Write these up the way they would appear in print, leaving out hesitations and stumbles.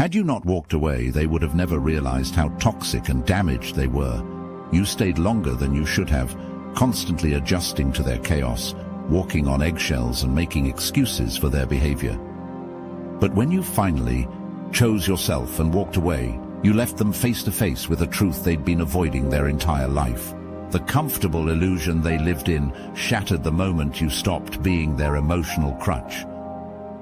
Had you not walked away, they would have never realized how toxic and damaged they were. You stayed longer than you should have, constantly adjusting to their chaos, walking on eggshells and making excuses for their behavior. But when you finally chose yourself and walked away, you left them face to face with a truth they'd been avoiding their entire life. The comfortable illusion they lived in shattered the moment you stopped being their emotional crutch.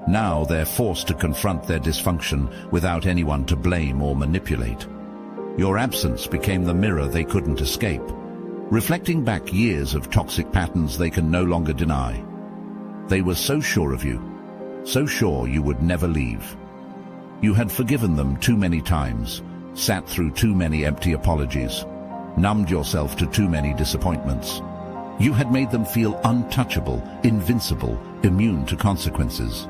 Now they're forced to confront their dysfunction without anyone to blame or manipulate. Your absence became the mirror they couldn't escape, reflecting back years of toxic patterns they can no longer deny. They were so sure of you, so sure you would never leave. You had forgiven them too many times, sat through too many empty apologies, numbed yourself to too many disappointments. You had made them feel untouchable, invincible, immune to consequences.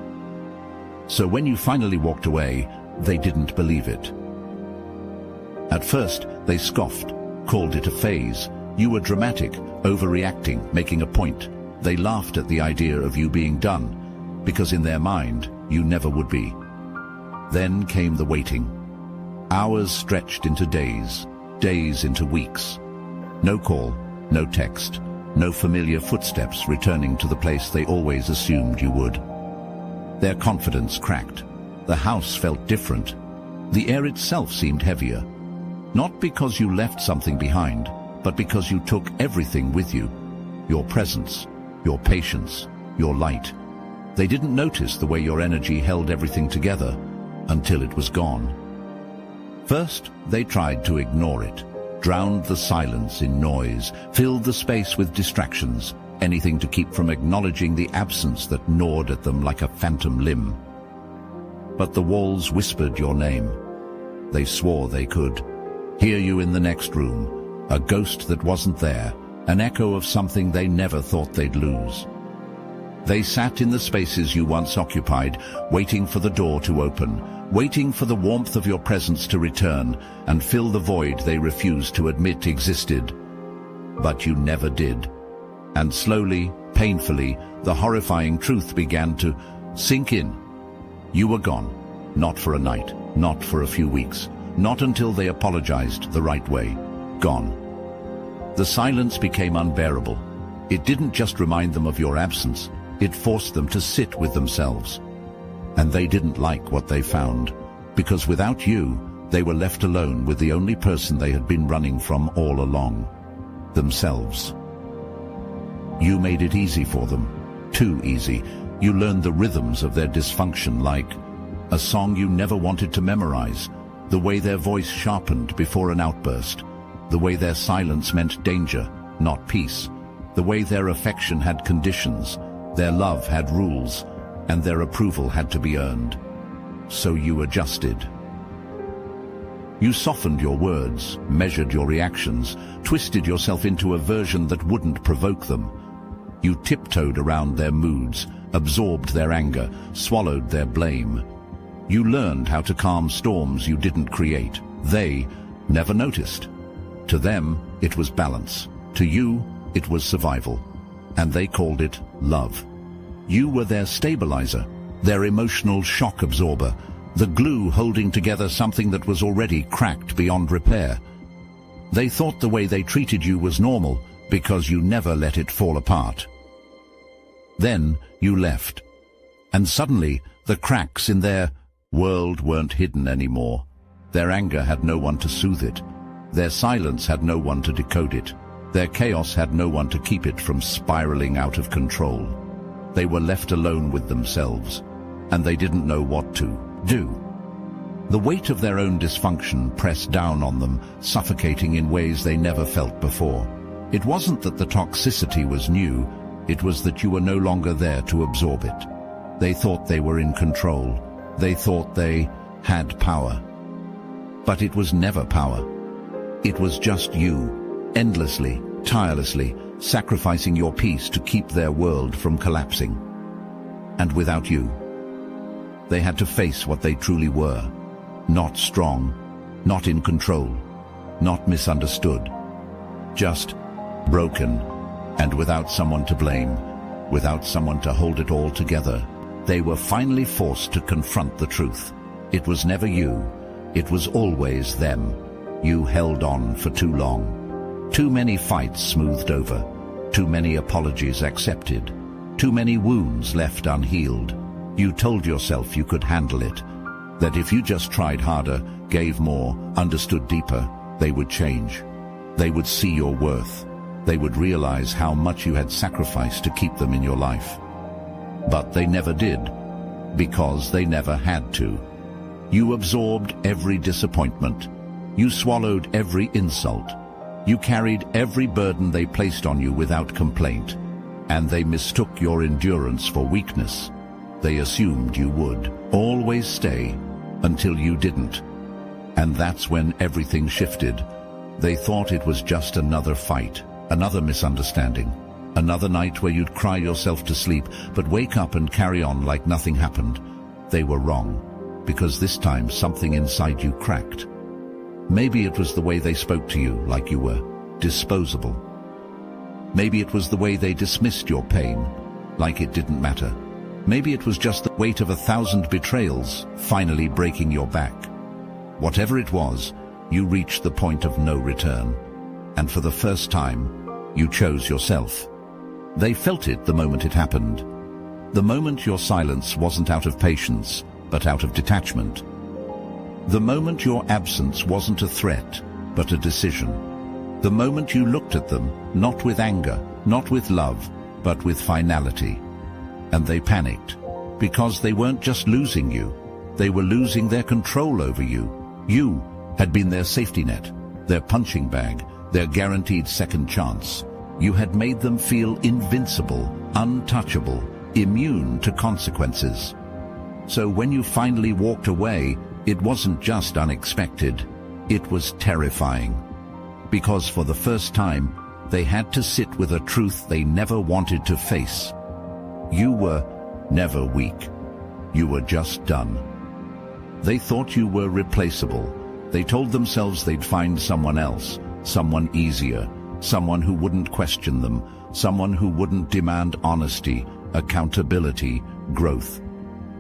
So when you finally walked away, they didn't believe it. At first, they scoffed, called it a phase. You were dramatic, overreacting, making a point. They laughed at the idea of you being done, because in their mind, you never would be. Then came the waiting. Hours stretched into days, days into weeks. No call, no text, no familiar footsteps returning to the place they always assumed you would. Their confidence cracked. The house felt different. The air itself seemed heavier. Not because you left something behind, but because you took everything with you. Your presence, your patience, your light. They didn't notice the way your energy held everything together until it was gone. First, they tried to ignore it, drowned the silence in noise, filled the space with distractions, anything to keep from acknowledging the absence that gnawed at them like a phantom limb. But the walls whispered your name. They swore they could hear you in the next room, a ghost that wasn't there, an echo of something they never thought they'd lose. They sat in the spaces you once occupied, waiting for the door to open, waiting for the warmth of your presence to return and fill the void they refused to admit existed. But you never did. And slowly, painfully, the horrifying truth began to sink in. You were gone, not for a night, not for a few weeks, not until they apologized the right way. Gone. The silence became unbearable. It didn't just remind them of your absence, it forced them to sit with themselves. And they didn't like what they found, because without you, they were left alone with the only person they had been running from all along, themselves. You made it easy for them, too easy. You learned the rhythms of their dysfunction like a song you never wanted to memorize, the way their voice sharpened before an outburst, the way their silence meant danger, not peace, the way their affection had conditions, their love had rules, and their approval had to be earned. So you adjusted. You softened your words, measured your reactions, twisted yourself into a version that wouldn't provoke them. You tiptoed around their moods, absorbed their anger, swallowed their blame. You learned how to calm storms you didn't create. They never noticed. To them, it was balance. To you, it was survival. And they called it love. You were their stabilizer, their emotional shock absorber, the glue holding together something that was already cracked beyond repair. They thought the way they treated you was normal because you never let it fall apart. Then you left, and suddenly the cracks in their world weren't hidden anymore. Their anger had no one to soothe it. Their silence had no one to decode it. Their chaos had no one to keep it from spiraling out of control. They were left alone with themselves, and they didn't know what to do. The weight of their own dysfunction pressed down on them, suffocating in ways they never felt before. It wasn't that the toxicity was new, it was that you were no longer there to absorb it. They thought they were in control. They thought they had power. But it was never power. It was just you, endlessly, tirelessly, sacrificing your peace to keep their world from collapsing. And without you, they had to face what they truly were. Not strong, not in control, not misunderstood. Just broken, and without someone to blame, without someone to hold it all together. They were finally forced to confront the truth. It was never you. It was always them. You held on for too long. Too many fights smoothed over. Too many apologies accepted. Too many wounds left unhealed. You told yourself you could handle it. That if you just tried harder, gave more, understood deeper, they would change. They would see your worth. They would realize how much you had sacrificed to keep them in your life. But they never did, because they never had to. You absorbed every disappointment. You swallowed every insult. You carried every burden they placed on you without complaint. And they mistook your endurance for weakness. They assumed you would always stay until you didn't. And that's when everything shifted. They thought it was just another fight, another misunderstanding, another night where you'd cry yourself to sleep but wake up and carry on like nothing happened. They were wrong, because this time something inside you cracked. Maybe it was the way they spoke to you, like you were disposable. Maybe it was the way they dismissed your pain, like it didn't matter. Maybe it was just the weight of 1,000 betrayals finally breaking your back. Whatever it was, you reached the point of no return. And for the first time, you chose yourself. They felt it the moment it happened. The moment your silence wasn't out of patience, but out of detachment. The moment your absence wasn't a threat, but a decision. The moment you looked at them, not with anger, not with love, but with finality. And they panicked, because they weren't just losing you, they were losing their control over you. You had been their safety net, their punching bag, their guaranteed second chance. You had made them feel invincible, untouchable, immune to consequences. So when you finally walked away, it wasn't just unexpected, it was terrifying. Because for the first time, they had to sit with a truth they never wanted to face. You were never weak. You were just done. They thought you were replaceable. They told themselves they'd find someone else, someone easier, someone who wouldn't question them, someone who wouldn't demand honesty, accountability, growth.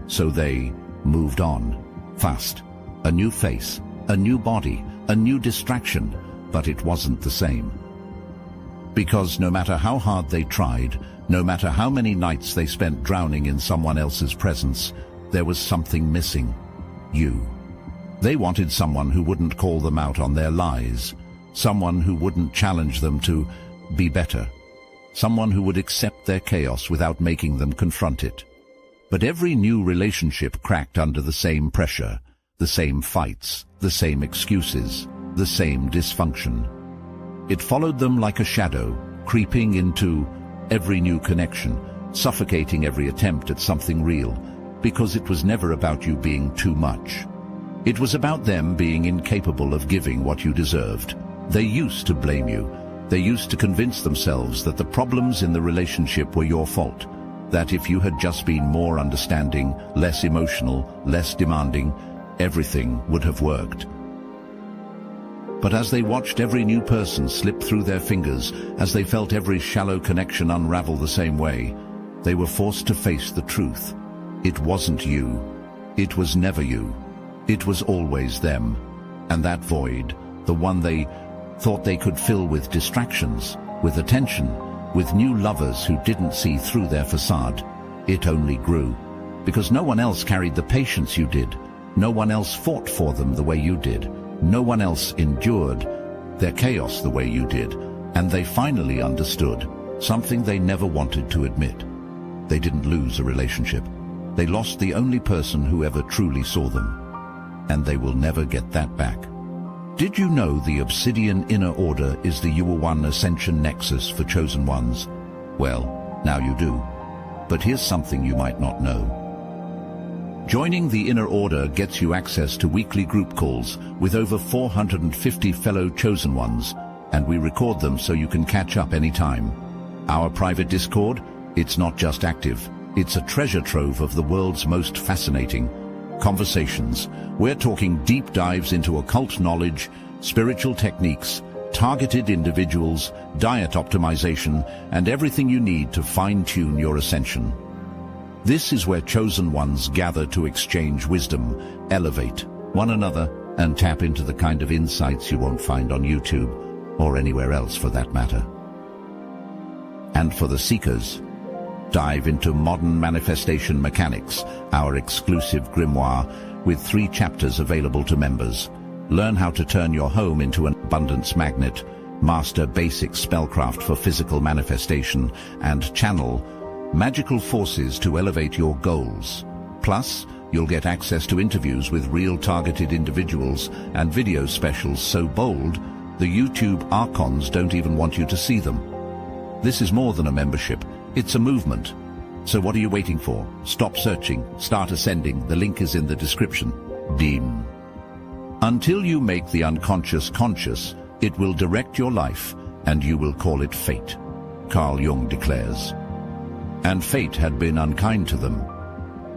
So they moved on, fast. A new face, a new body, a new distraction, but it wasn't the same. Because no matter how hard they tried, no matter how many nights they spent drowning in someone else's presence, there was something missing. You. They wanted someone who wouldn't call them out on their lies, someone who wouldn't challenge them to be better, someone who would accept their chaos without making them confront it. But every new relationship cracked under the same pressure, the same fights, the same excuses, the same dysfunction. It followed them like a shadow, creeping into every new connection, suffocating every attempt at something real, because it was never about you being too much. It was about them being incapable of giving what you deserved. They used to blame you. They used to convince themselves that the problems in the relationship were your fault, that if you had just been more understanding, less emotional, less demanding, everything would have worked. But as they watched every new person slip through their fingers, as they felt every shallow connection unravel the same way, they were forced to face the truth. It wasn't you. It was never you. It was always them. And that void, the one they thought they could fill with distractions, with attention, with new lovers who didn't see through their facade, it only grew. Because no one else carried the patience you did. No one else fought for them the way you did. No one else endured their chaos the way you did. And they finally understood something they never wanted to admit. They didn't lose a relationship. They lost the only person who ever truly saw them. And they will never get that back. Did you know the Obsidian Inner Order is the Yuan Ascension Nexus for Chosen Ones? Well, now you do. But here's something you might not know. Joining the Inner Order gets you access to weekly group calls with over 450 fellow Chosen Ones, and we record them so you can catch up anytime. Our private Discord, it's not just active, it's a treasure trove of the world's most fascinating conversations. We're talking deep dives into occult knowledge, spiritual techniques, targeted individuals, diet optimization, and everything you need to fine-tune your ascension. This is where chosen ones gather to exchange wisdom, elevate one another, and tap into the kind of insights you won't find on YouTube, or anywhere else for that matter. And for the seekers, dive into Modern Manifestation Mechanics, our exclusive grimoire with 3 chapters available to members. Learn how to turn your home into an abundance magnet, master basic spellcraft for physical manifestation, and channel magical forces to elevate your goals. Plus, you'll get access to interviews with real targeted individuals and video specials so bold, the YouTube archons don't even want you to see them. This is more than a membership, it's a movement. So what are you waiting for? Stop searching, start ascending. The link is in the description. Deem. Until you make the unconscious conscious, it will direct your life, and you will call it fate, Carl Jung declares. And fate had been unkind to them.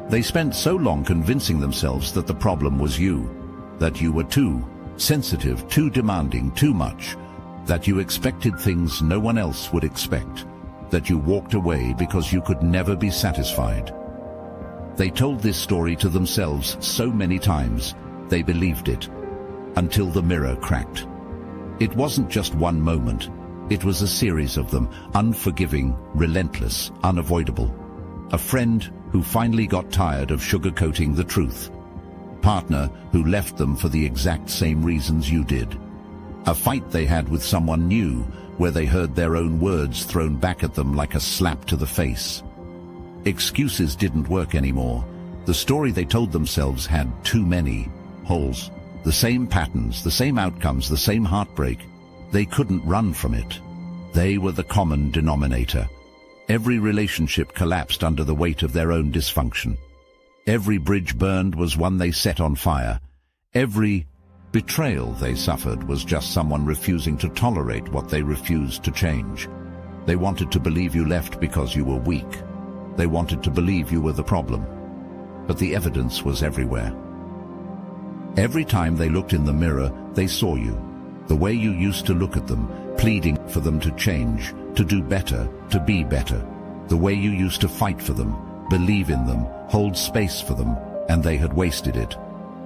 They spent so long convincing themselves that the problem was you, that you were too sensitive, too demanding, too much, that you expected things no one else would expect, that you walked away because you could never be satisfied. They told this story to themselves so many times, they believed it, until the mirror cracked. It wasn't just one moment, it was a series of them, unforgiving, relentless, unavoidable. A friend who finally got tired of sugarcoating the truth. Partner who left them for the exact same reasons you did. A fight they had with someone new, where they heard their own words thrown back at them like a slap to the face. Excuses didn't work anymore. The story they told themselves had too many holes. The same patterns, the same outcomes, the same heartbreak. They couldn't run from it. They were the common denominator. Every relationship collapsed under the weight of their own dysfunction. Every bridge burned was one they set on fire. Every betrayal they suffered was just someone refusing to tolerate what they refused to change. They wanted to believe you left because you were weak. They wanted to believe you were the problem. But the evidence was everywhere. Every time they looked in the mirror, they saw you. The way you used to look at them, pleading for them to change, to do better, to be better. The way you used to fight for them, believe in them, hold space for them, and they had wasted it.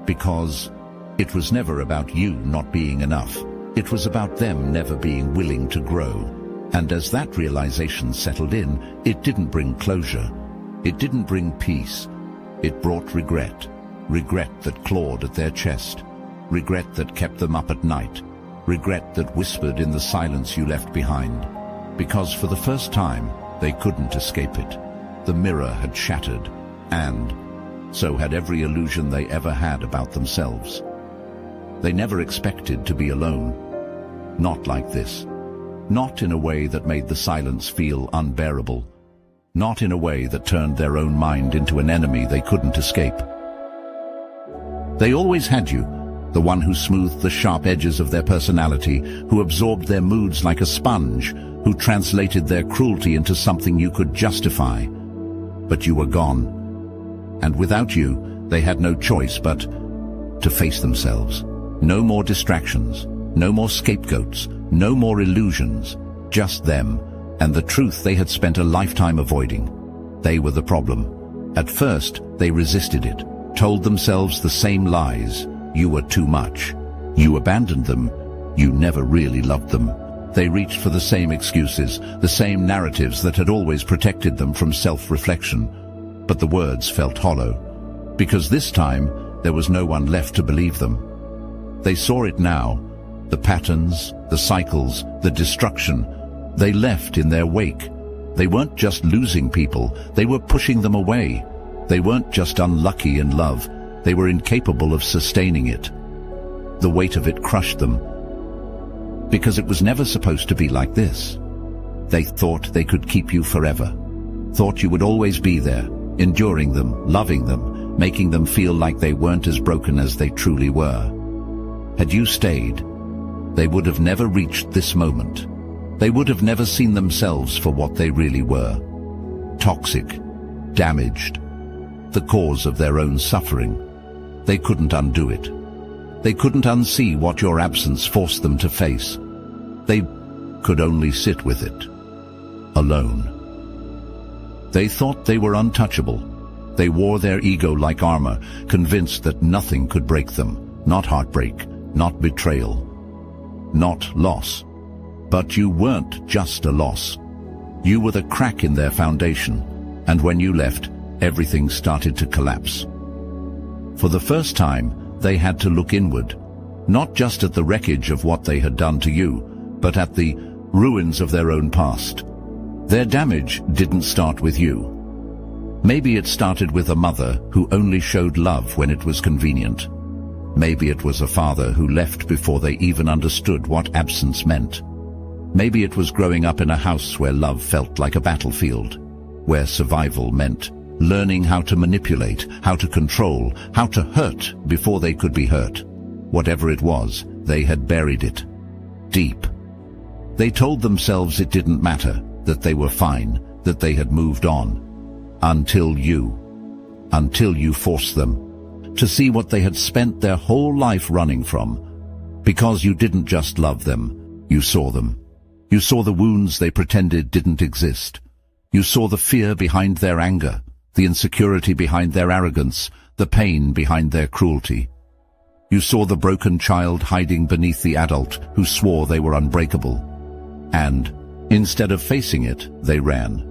Because it was never about you not being enough. It was about them never being willing to grow. And as that realization settled in, it didn't bring closure. It didn't bring peace. It brought regret. Regret that clawed at their chest. Regret that kept them up at night. Regret that whispered in the silence you left behind. Because for the first time, they couldn't escape it. The mirror had shattered, and so had every illusion they ever had about themselves. They never expected to be alone. Not like this. Not in a way that made the silence feel unbearable. Not in a way that turned their own mind into an enemy they couldn't escape. They always had you, the one who smoothed the sharp edges of their personality, who absorbed their moods like a sponge, who translated their cruelty into something you could justify. But you were gone. And without you, they had no choice but to face themselves. No more distractions, no more scapegoats, no more illusions, just them, and the truth they had spent a lifetime avoiding. They were the problem. At first, they resisted it, told themselves the same lies. You were too much. You abandoned them. You never really loved them. They reached for the same excuses, the same narratives that had always protected them from self-reflection. But the words felt hollow, because this time there was no one left to believe them. They saw it now, the patterns, the cycles, the destruction. They left in their wake. They weren't just losing people, they were pushing them away. They weren't just unlucky in love, they were incapable of sustaining it. The weight of it crushed them, because it was never supposed to be like this. They thought they could keep you forever, thought you would always be there, enduring them, loving them, making them feel like they weren't as broken as they truly were. Had you stayed, they would have never reached this moment. They would have never seen themselves for what they really were. Toxic, damaged, the cause of their own suffering. They couldn't undo it. They couldn't unsee what your absence forced them to face. They could only sit with it, alone. They thought they were untouchable, They wore their ego like armor, convinced that nothing could break them. Not heartbreak, not betrayal, not loss. But you weren't just a loss. You were the crack in their foundation, and when you left, everything started to collapse. For the first time, they had to look inward, not just at the wreckage of what they had done to you, but at the ruins of their own past. Their damage didn't start with you. Maybe it started with a mother who only showed love when it was convenient. Maybe it was a father who left before they even understood what absence meant. Maybe it was growing up in a house where love felt like a battlefield, where survival meant learning how to manipulate, how to control, how to hurt before they could be hurt. Whatever it was, they had buried it deep. They told themselves it didn't matter, that they were fine, that they had moved on. Until you forced them to see what they had spent their whole life running from. Because you didn't just love them, you saw them. You saw the wounds they pretended didn't exist. You saw the fear behind their anger, the insecurity behind their arrogance, the pain behind their cruelty. You saw the broken child hiding beneath the adult who swore they were unbreakable. And, instead of facing it, they ran.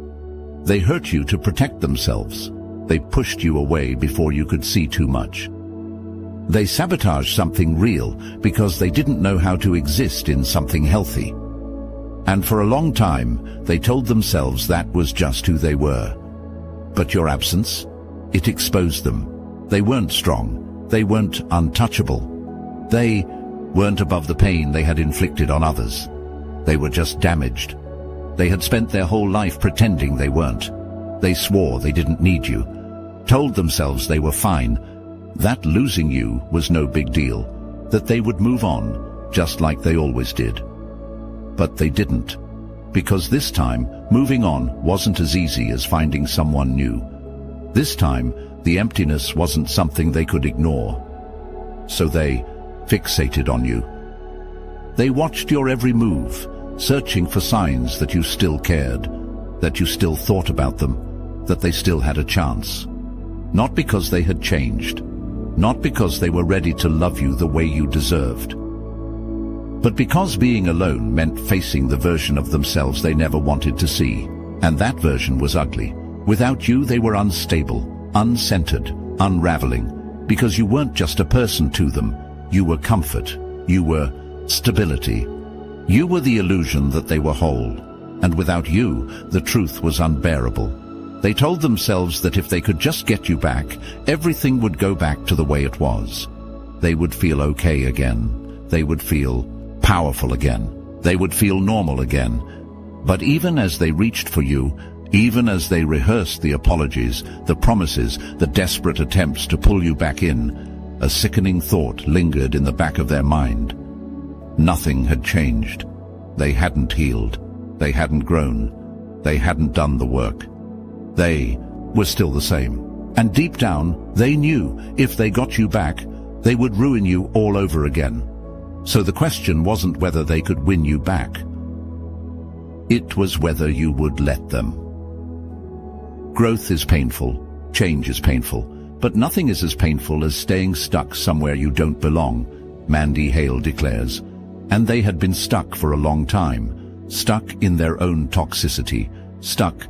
They hurt you to protect themselves. They pushed you away before you could see too much. They sabotaged something real because they didn't know how to exist in something healthy. And for a long time, they told themselves that was just who they were. But your absence, it exposed them. They weren't strong. They weren't untouchable. They weren't above the pain they had inflicted on others. They were just damaged. They had spent their whole life pretending they weren't. They swore they didn't need you, told themselves they were fine, that losing you was no big deal, that they would move on, just like they always did. But they didn't, because this time, moving on wasn't as easy as finding someone new. This time, the emptiness wasn't something they could ignore. So they fixated on you. They watched your every move, searching for signs that you still cared, that you still thought about them, that they still had a chance. Not because they had changed, not because they were ready to love you the way you deserved, but because being alone meant facing the version of themselves they never wanted to see. And that version was ugly. Without you, they were unstable, uncentered, unraveling, because you weren't just a person to them. You were comfort. You were stability. You were the illusion that they were whole, and without you, the truth was unbearable. They told themselves that if they could just get you back, everything would go back to the way it was. They would feel okay again. They would feel powerful again. They would feel normal again. But even as they reached for you, even as they rehearsed the apologies, the promises, the desperate attempts to pull you back in, a sickening thought lingered in the back of their mind. Nothing had changed. They hadn't healed. They hadn't grown. They hadn't done the work. They were still the same. And deep down, they knew if they got you back, they would ruin you all over again. So the question wasn't whether they could win you back. It was whether you would let them. Growth is painful. Change is painful. But nothing is as painful as staying stuck somewhere you don't belong, Mandy Hale declares. And they had been stuck for a long time, stuck in their own toxicity, stuck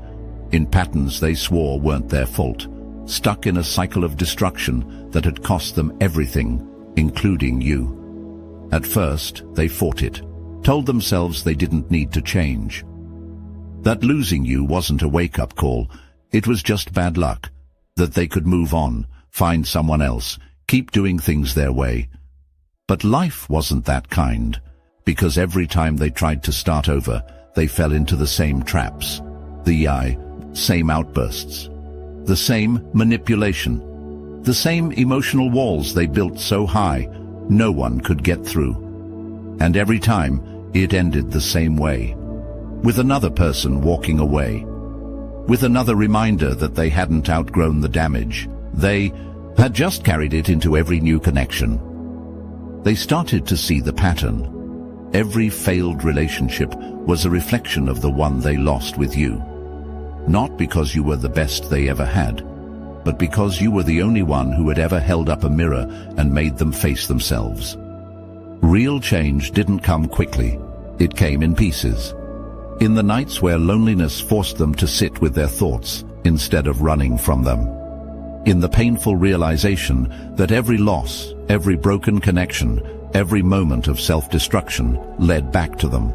in patterns they swore weren't their fault, stuck in a cycle of destruction that had cost them everything, including you. At first, they fought it, told themselves they didn't need to change. That losing you wasn't a wake-up call, it was just bad luck, that they could move on, find someone else, keep doing things their way. But life wasn't that kind, because every time they tried to start over, they fell into the same traps, the same outbursts, the same manipulation, the same emotional walls they built so high no one could get through. And every time, it ended the same way, with another person walking away, with another reminder that they hadn't outgrown the damage. They had just carried it into every new connection. They started to see the pattern. Every failed relationship was a reflection of the one they lost with you. Not because you were the best they ever had, but because you were the only one who had ever held up a mirror and made them face themselves. Real change didn't come quickly. It came in pieces. In the nights where loneliness forced them to sit with their thoughts instead of running from them. In the painful realization that every loss, every broken connection, every moment of self-destruction led back to them.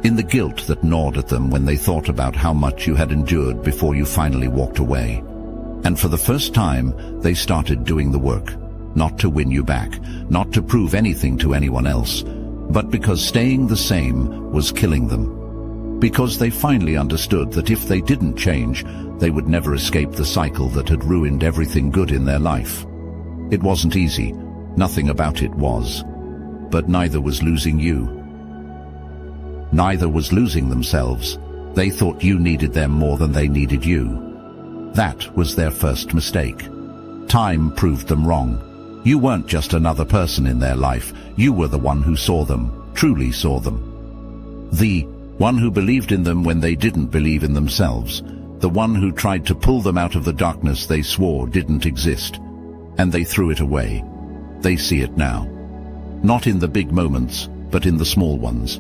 In the guilt that gnawed at them when they thought about how much you had endured before you finally walked away. And for the first time, they started doing the work, not to win you back, not to prove anything to anyone else, but because staying the same was killing them. Because they finally understood that if they didn't change, they would never escape the cycle that had ruined everything good in their life. It wasn't easy, nothing about it was. But neither was losing you. Neither was losing themselves. They thought you needed them more than they needed you. That was their first mistake. Time proved them wrong. You weren't just another person in their life. You were the one who saw them, truly saw them. The one who believed in them when they didn't believe in themselves. The one who tried to pull them out of the darkness they swore didn't exist. And they threw it away. They see it now. Not in the big moments, but in the small ones.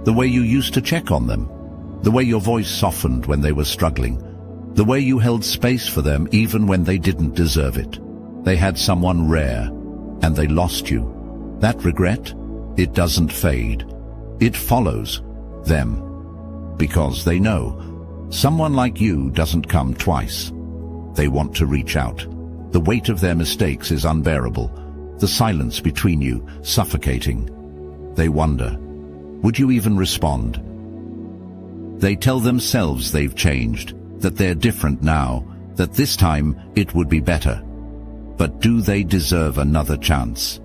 The way you used to check on them. The way your voice softened when they were struggling. The way you held space for them even when they didn't deserve it. They had someone rare, and they lost you. That regret, it doesn't fade. It follows them. Because they know, someone like you doesn't come twice. They want to reach out. The weight of their mistakes is unbearable. The silence between you, suffocating. They wonder, would you even respond? They tell themselves they've changed, that they're different now, that this time it would be better. But do they deserve another chance?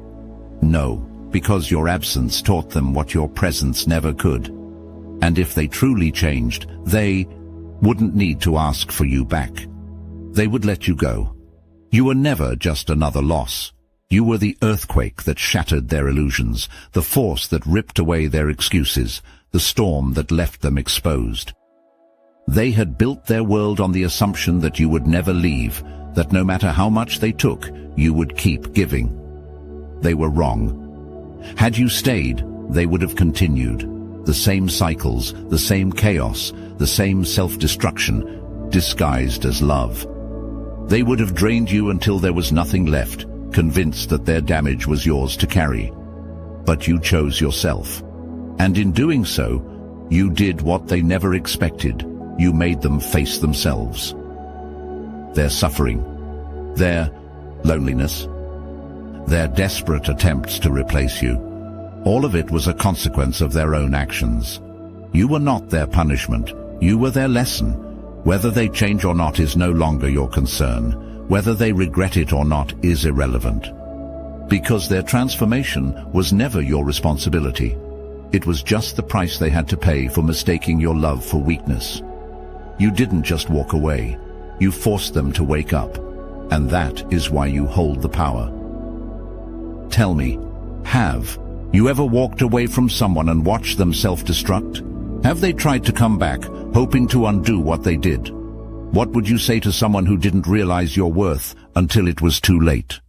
No, because your absence taught them what your presence never could. And if they truly changed, they wouldn't need to ask for you back. They would let you go. You were never just another loss. You were the earthquake that shattered their illusions, the force that ripped away their excuses, the storm that left them exposed. They had built their world on the assumption that you would never leave, that no matter how much they took, you would keep giving. They were wrong. Had you stayed, they would have continued. The same cycles, the same chaos, the same self-destruction, disguised as love. They would have drained you until there was nothing left, convinced that their damage was yours to carry. But you chose yourself. And in doing so, you did what they never expected. You made them face themselves. Their suffering, their loneliness, their desperate attempts to replace you. All of it was a consequence of their own actions. You were not their punishment. You were their lesson. Whether they change or not is no longer your concern. Whether they regret it or not is irrelevant. Because their transformation was never your responsibility. It was just the price they had to pay for mistaking your love for weakness. You didn't just walk away. You forced them to wake up. And that is why you hold the power. Tell me, have you ever walked away from someone and watched them self-destruct? Have they tried to come back, hoping to undo what they did? What would you say to someone who didn't realize your worth until it was too late?